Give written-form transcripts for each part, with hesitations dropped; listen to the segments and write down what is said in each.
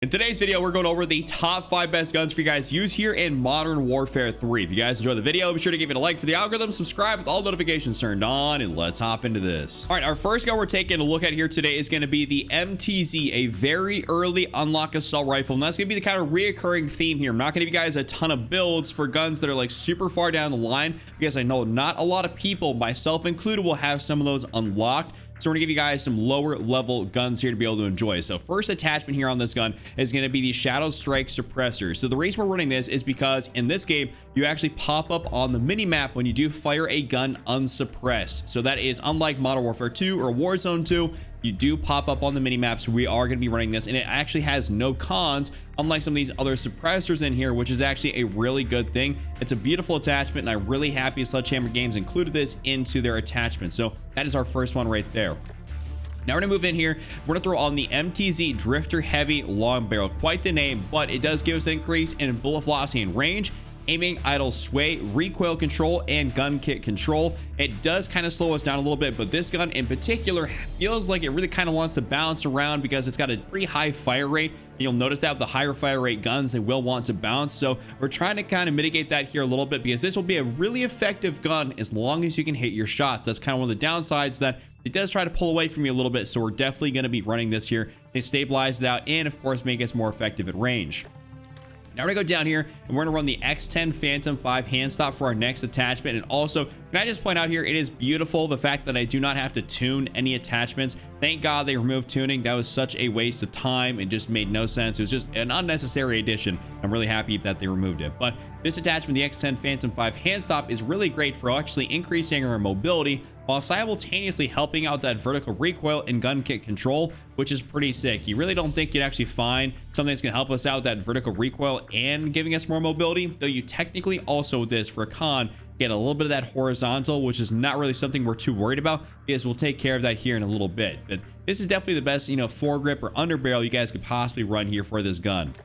In today's video, we're going over the top 5 best guns for you guys to use here in Modern Warfare 3. If you guys enjoyed the video, be sure to give it a like for the algorithm, subscribe with all notifications turned on, and let's hop into this. All right, our first gun we're taking a look at here today is going to be the MTZ, a very early unlock assault rifle, and that's going to be the kind of reoccurring theme here. I'm not going to give you guys a ton of builds for guns that are like super far down the line, because I know not a lot of people, myself included, will have some of those unlocked. So we're gonna give you guys some lower level guns here to be able to enjoy. So first attachment here on this gun is gonna be the Shadow Strike Suppressor. So the reason we're running this is because in this game, you actually pop up on the mini map when you do fire a gun unsuppressed. So that is unlike Modern Warfare 2 or Warzone 2, you do pop up on the mini maps. We are going to be running this, and it actually has no cons, unlike some of these other suppressors in here, which is actually a really good thing. It's a beautiful attachment, and I'm really happy Sledgehammer Games included this into their attachment. So that is our first one right there. Now we're gonna move in here. We're gonna throw on the MTZ Drifter Heavy Long Barrel. Quite the name, but it does give us an increase in bullet velocity and range, aiming, idle, sway, recoil control, and gun kit control. It does kind of slow us down a little bit, but this gun in particular feels like it really kind of wants to bounce around because it's got a pretty high fire rate. And you'll notice that with the higher fire rate guns, they will want to bounce. So we're trying to kind of mitigate that here a little bit, because this will be a really effective gun as long as you can hit your shots. That's kind of one of the downsides, that it does try to pull away from you a little bit. So we're definitely going to be running this here to stabilize it out and of course make us more effective at range. Now we're gonna go down here and we're gonna run the X10 Phantom 5 hand stop for our next attachment. And also, can I just point out here, it is beautiful the fact that I do not have to tune any attachments. Thank God they removed tuning. That was such a waste of time. It just made no sense. It was just an unnecessary addition. I'm really happy that they removed it. But this attachment, the X10 Phantom 5 hand stop, is really great for actually increasing our mobility while simultaneously helping out that vertical recoil and gun kit control, which is pretty sick. You really don't think you'd actually find something that's gonna help us out, that vertical recoil and giving us more mobility, though you technically also with this, for a con, get a little bit of that horizontal, which is not really something we're too worried about, because we'll take care of that here in a little bit. But this is definitely the best, foregrip or underbarrel you guys could possibly run here for this gun.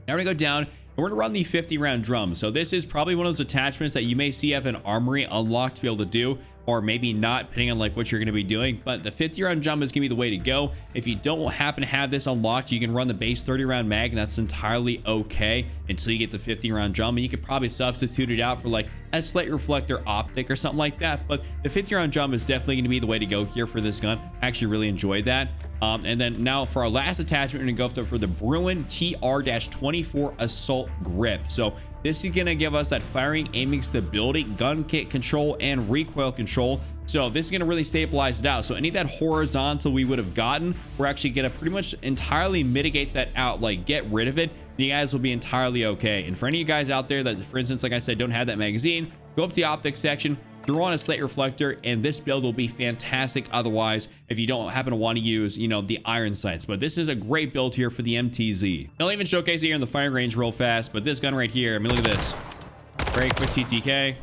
Now we're gonna go down and we're gonna run the 50 round drum. So this is probably one of those attachments that you may see have an armory unlocked to be able to do, or maybe not, depending on like what you're going to be doing. But the 50 round drum is gonna be the way to go. If you don't happen to have this unlocked, you can run the base 30 round mag, and that's entirely okay until you get the 50 round drum. And you could probably substitute it out for like a slate reflector optic or something like that. But the 50 round drum is definitely going to be the way to go here for this gun. I actually really enjoyed that. And then now for our last attachment, we're gonna go for the Bruin TR-24 Assault Grip. So this is gonna give us that firing, aiming stability, gun kit control, and recoil control. So this is gonna really stabilize it out. So any of that horizontal we would have gotten, we're actually gonna pretty much entirely mitigate that out, like get rid of it. You guys will be entirely okay. And for any of you guys out there that, for instance, like I said, don't have that magazine, go up to the optics section, throw on a slate reflector, and this build will be fantastic otherwise if you don't happen to want to use, the iron sights. But this is a great build here for the MTZ. I'll even showcase it here in the firing range real fast, but this gun right here, I mean, look at this. Very quick TTK.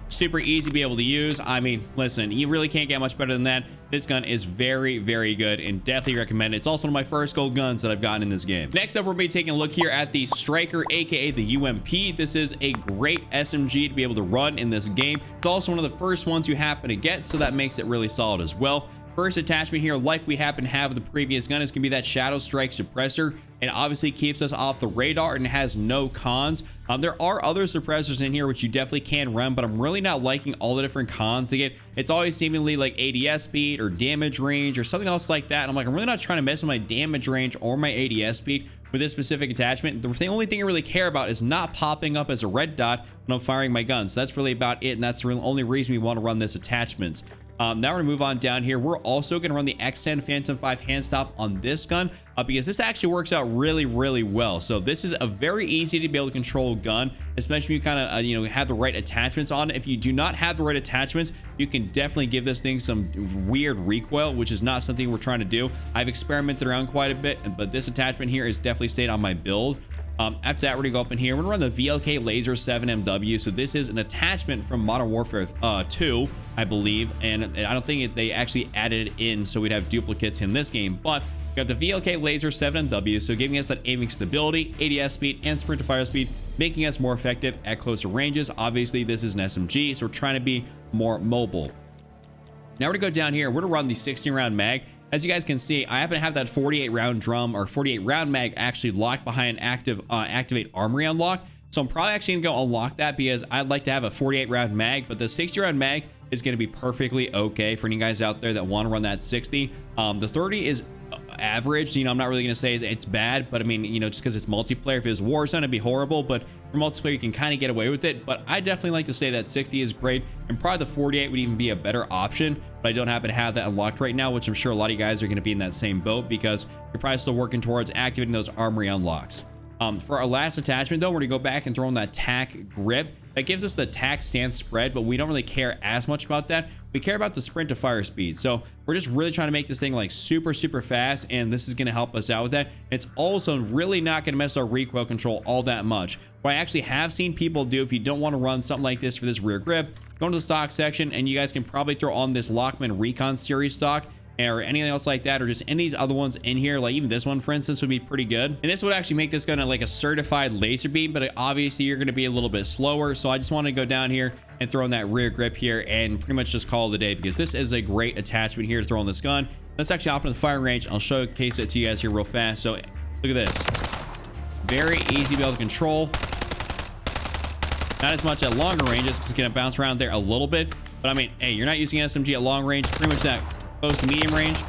Super easy to be able to use. I mean, listen, you really can't get much better than that. This gun is very, very good and definitely recommend it. It's also one of my first gold guns that I've gotten in this game. Next up, we're going to be taking a look here at the Striker, aka the UMP. This is a great SMG to be able to run in this game. It's also one of the first ones you happen to get, so that makes it really solid as well. First attachment here, like we happen to have with the previous gun, is going to be that Shadow Strike Suppressor. It obviously keeps us off the radar and has no cons. There are other suppressors in here which you definitely can run, but I'm really not liking all the different cons to get. It's always seemingly like ADS speed or damage range or something else like that. And I'm like, I'm really not trying to mess with my damage range or my ADS speed with this specific attachment. The only thing I really care about is not popping up as a red dot when I'm firing my gun. So that's really about it, and that's the only reason we want to run this attachment. Now we're gonna move on down here. We're also gonna run the X10 Phantom 5 hand stop on this gun because this actually works out really, really well. So this is a very easy to be able to control gun, especially if you kind of have the right attachments on it. If you do not have the right attachments, you can definitely give this thing some weird recoil, which is not something we're trying to do. I've experimented around quite a bit, but this attachment here is definitely stayed on my build. After that, we're gonna go up in here. We're gonna run the VLK Laser 7 MW. So this is an attachment from Modern Warfare 2, I believe, and I don't think they actually added it in so we'd have duplicates in this game. But we got the VLK Laser 7 MW, so giving us that aiming stability, ADS speed, and sprint to fire speed, making us more effective at closer ranges. Obviously, this is an SMG, so we're trying to be more mobile. Now we're gonna go down here. We're gonna run the 16 round mag. as you guys can see, I happen to have that 48 round drum or 48 round mag actually locked behind activate armory unlock. So I'm probably actually gonna go unlock that because I'd like to have a 48 round mag, but the 60 round mag is going to be perfectly okay for any guys out there that want to run that 60. The 30 is average. You know, I'm not really going to say it's bad, but I mean, you know, just because it's multiplayer. If it was Warzone, it'd be horrible, but for multiplayer, you can kind of get away with it. But I definitely like to say that 60 is great, and probably the 48 would even be a better option, but I don't happen to have that unlocked right now, which I'm sure a lot of you guys are going to be in that same boat because you're probably still working towards activating those armory unlocks. For our last attachment though, we're gonna go back and throw in that tack grip. That gives us the tack stance spread, but we don't really care as much about that. We care about the sprint to fire speed. So we're just really trying to make this thing like super fast, and this is gonna help us out with that. It's also really not gonna mess our recoil control all that much. What I actually have seen people do, if you don't want to run something like this for this rear grip, go into the stock section and you guys can probably throw on this Lockman Recon series stock, or anything else like that, or just any of these other ones in here, like even this one for instance would be pretty good. And this would actually make this gun like a certified laser beam, but obviously you're going to be a little bit slower. So I just want to go down here and throw in that rear grip here and pretty much just call it a day, because this is a great attachment here to throw on this gun. Let's actually hop into the firing range. I'll showcase it to you guys here real fast. So look at this, very easy to be able to control. Not as much at longer ranges because it's going to bounce around there a little bit, but I mean, hey, you're not using an SMG at long range, pretty much that close to medium range,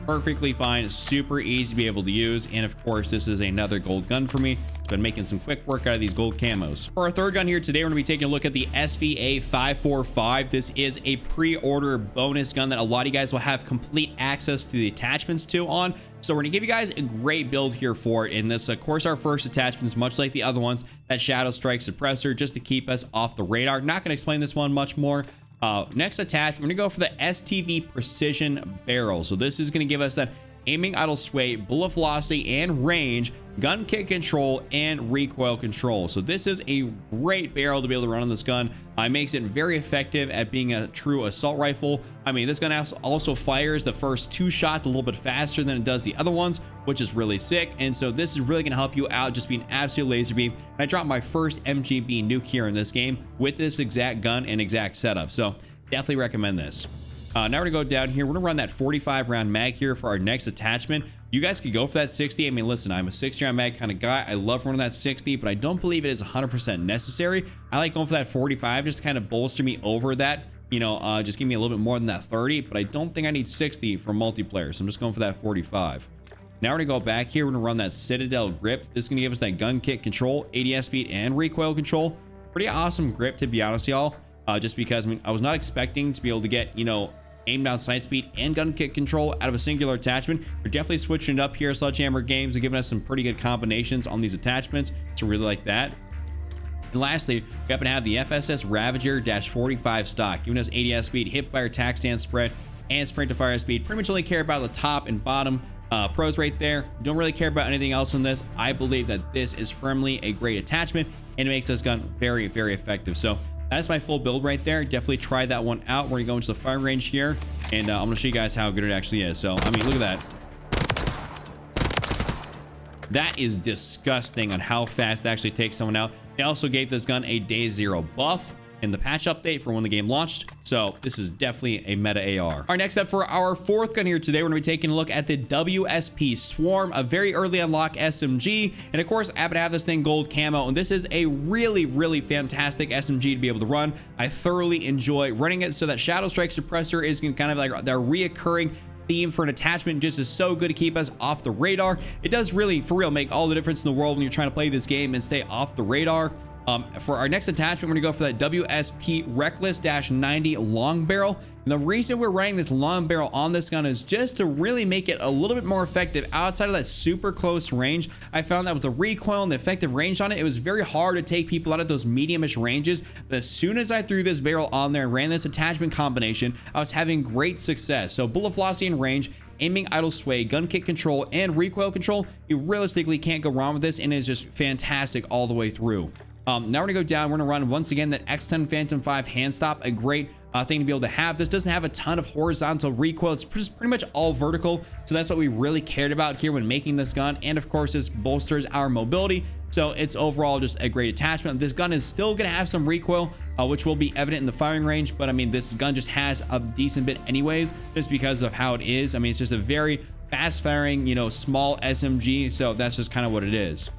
perfectly fine, super easy to be able to use. And of course, this is another gold gun for me. It's been making some quick work out of these gold camos. For our third gun here today, we're gonna be taking a look at the SVA 545. This is a pre-order bonus gun that a lot of you guys will have complete access to the attachments to on. So we're gonna give you guys a great build here for it. And this, of course, our first attachment is much like the other ones, that Shadow Strike Suppressor, just to keep us off the radar. Not gonna explain this one much more. Next attachment, we're gonna go for the STV Precision Barrel. So this is gonna give us that aiming, idle sway, bullet velocity, and range, gun kick control, and recoil control. So this is a great barrel to be able to run on this gun. It makes it very effective at being a true assault rifle. I mean, this gun also fires the first 2 shots a little bit faster than it does the other ones, which is really sick. And so this is really gonna help you out, just being absolute laser beam. And I dropped my first MGB nuke here in this game with this exact gun and exact setup. So definitely recommend this. Now we're gonna go down here. We're gonna run that 45 round mag here for our next attachment. You guys could go for that 60. I mean, listen, I'm a 60 round mag kind of guy. I love running that 60, but I don't believe it is 100% necessary. I like going for that 45 just to kind of bolster me over that, you know, just give me a little bit more than that 30, but I don't think I need 60 for multiplayer. So I'm just going for that 45. Now we're gonna go back here. We're gonna run that Citadel grip. This is gonna give us that gun kick control, ADS speed, and recoil control. Pretty awesome grip, to be honest, y'all. Just because, I mean, I was not expecting to be able to get, you know, aim down sight speed and gun kick control out of a singular attachment. We're definitely switching it up here. Sledgehammer Games are giving us some pretty good combinations on these attachments, so really like that. And lastly, we happen to have the FSS Ravager-45 stock, giving us ADS speed, hip fire, tack stance spread, and sprint to fire speed. Pretty much only care about the top and bottom pros right there. Don't really care about anything else in this. I believe that this is firmly a great attachment, and it makes this gun very effective. So that is my full build right there. Definitely try that one out. We're gonna go into the firing range here, and I'm gonna show you guys how good it actually is. So, I mean, look at that. That is disgusting on how fast it actually takes someone out. They also gave this gun a day 0 buff in the patch update for when the game launched. So this is definitely a meta AR. All right, next up for our fourth gun here today, we're gonna be taking a look at the WSP Swarm, a very early unlock SMG. And of course, I happen to have this thing gold camo, and this is a really fantastic SMG to be able to run. I thoroughly enjoy running it. So that Shadow Strike Suppressor is kind of like their reoccurring theme for an attachment, just is so good to keep us off the radar. It does really, for real, make all the difference in the world when you're trying to play this game and stay off the radar. For our next attachment, we're gonna go for that WSP Reckless-90 long barrel. And the reason we're running this long barrel on this gun is just to really make it a little bit more effective outside of that super close range. I found that with the recoil and the effective range on it, it was very hard to take people out of those medium-ish ranges. But as soon as I threw this barrel on there and ran this attachment combination, I was having great success. So bullet velocity and range, aiming, idle sway, gun kick control, and recoil control, you realistically can't go wrong with this, and it is just fantastic all the way through. Now we're gonna go down. We're gonna run once again that X10 Phantom 5 hand stop, a great thing to be able to have. This doesn't have a ton of horizontal recoil. It's just pretty much all vertical. So that's what we really cared about here when making this gun. And of course, this bolsters our mobility. So it's overall just a great attachment. This gun is still going to have some recoil, which will be evident in the firing range. But I mean, this gun just has a decent bit anyways, just because of how it is. I mean, it's just a very fast firing, you know, small SMG. So that's just kind of what it is.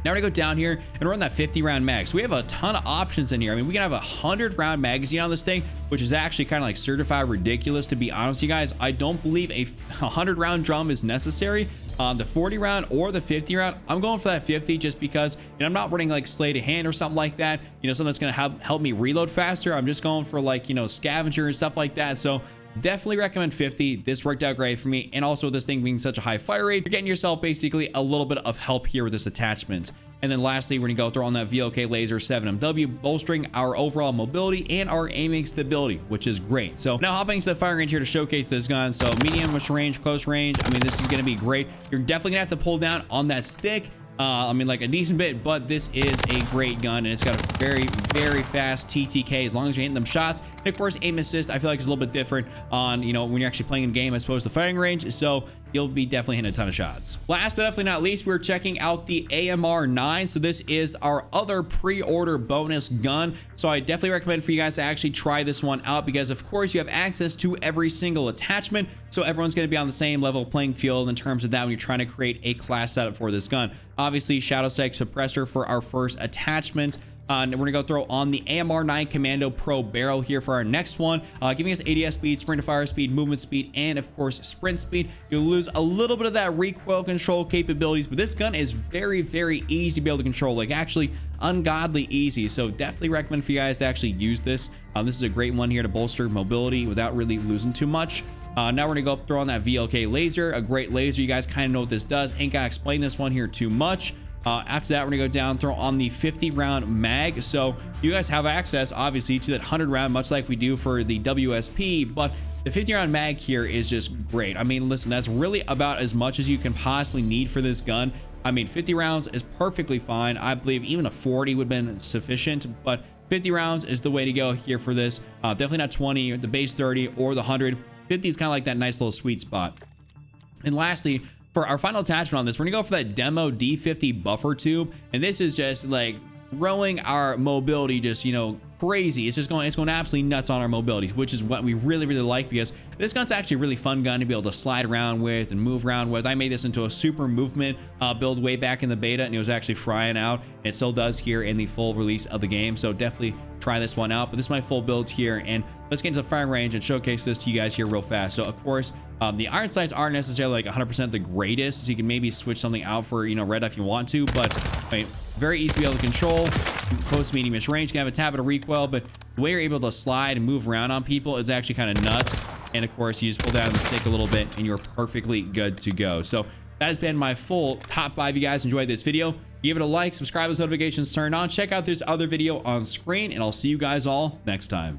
Now we're gonna go down here and run that 50 round mag. So we have a ton of options in here. I mean, we can have a 100 round magazine on this thing, which is actually kind of like certified ridiculous, to be honest with you guys. I don't believe a 100 round drum is necessary. The 40 round or the 50 round, I'm going for that 50 just because, you know, I'm not running like sleight of hand or something like that, you know, something that's gonna help me reload faster. I'm just going for like, you know, scavenger and stuff like that. So definitely recommend 50. This worked out great for me. And also this thing being such a high fire rate, you're getting yourself basically a little bit of help here with this attachment. And then lastly, we're gonna go through on that VLK laser 7MW, bolstering our overall mobility and our aiming stability, which is great. So now hopping into the firing range here to showcase this gun. So medium range, close range. I mean, this is gonna be great. You're definitely gonna have to pull down on that stick. I mean, like a decent bit, but this is a great gun, and it's got a very, very fast TTK as long as you're hitting them shots. And of course, aim assist, I feel like is a little bit different on, you know, when you're actually playing in game as opposed to firing range. So you'll be definitely hitting a ton of shots. Last but definitely not least, we're checking out the AMR9. So this is our other pre-order bonus gun. So I definitely recommend for you guys to actually try this one out because of course you have access to every single attachment. So everyone's going to be on the same level playing field in terms of that when you're trying to create a class setup for this gun. Obviously, Shadow Stack Suppressor for our first attachment. And we're gonna go throw on the AMR9 Commando Pro barrel here for our next one, giving us ADS speed, sprint to fire speed, movement speed, and of course sprint speed. You'll lose a little bit of that recoil control capabilities, but this gun is very, very easy to be able to control, like actually ungodly easy. So definitely recommend for you guys to actually use this. This is a great one here to bolster mobility without really losing too much. Now we're gonna go up, throw on that VLK laser, a great laser. You guys kind of know what this does. Ain't gotta explain this one here too much. After that, we're gonna go down, throw on the 50 round mag. So you guys have access obviously to that 100 round, much like we do for the WSP, but the 50 round mag here is just great. I mean, listen, that's really about as much as you can possibly need for this gun. I mean, 50 rounds is perfectly fine. I believe even a 40 would have been sufficient, but 50 rounds is the way to go here for this. Definitely not 20, the base 30 or the 100. 50 is kind of like that nice little sweet spot. And lastly, for our final attachment on this, we're gonna go for that demo D50 buffer tube. And this is just like growing our mobility just, you know, crazy. It's going absolutely nuts on our mobility, which is what we really, really like because this gun's actually a really fun gun to be able to slide around with and move around with. I made this into a super movement build way back in the beta, and it was actually frying out. It still does here in the full release of the game. So definitely try this one out. But this is my full build here, and let's get into the firing range and showcase this to you guys here real fast. So of course, the iron sights aren't necessarily like 100% the greatest, so you can maybe switch something out for, you know, red if you want to, but I mean, very easy to be able to control. Close, medium range, can have a tad bit of recoil, but the way you're able to slide and move around on people is actually kind of nuts. And of course, you just pull down the stick a little bit and you're perfectly good to go. So that has been my full top 5. You guys enjoyed this video, give it a like, subscribe, those notifications turned on, check out this other video on screen, and I'll see you guys all next time.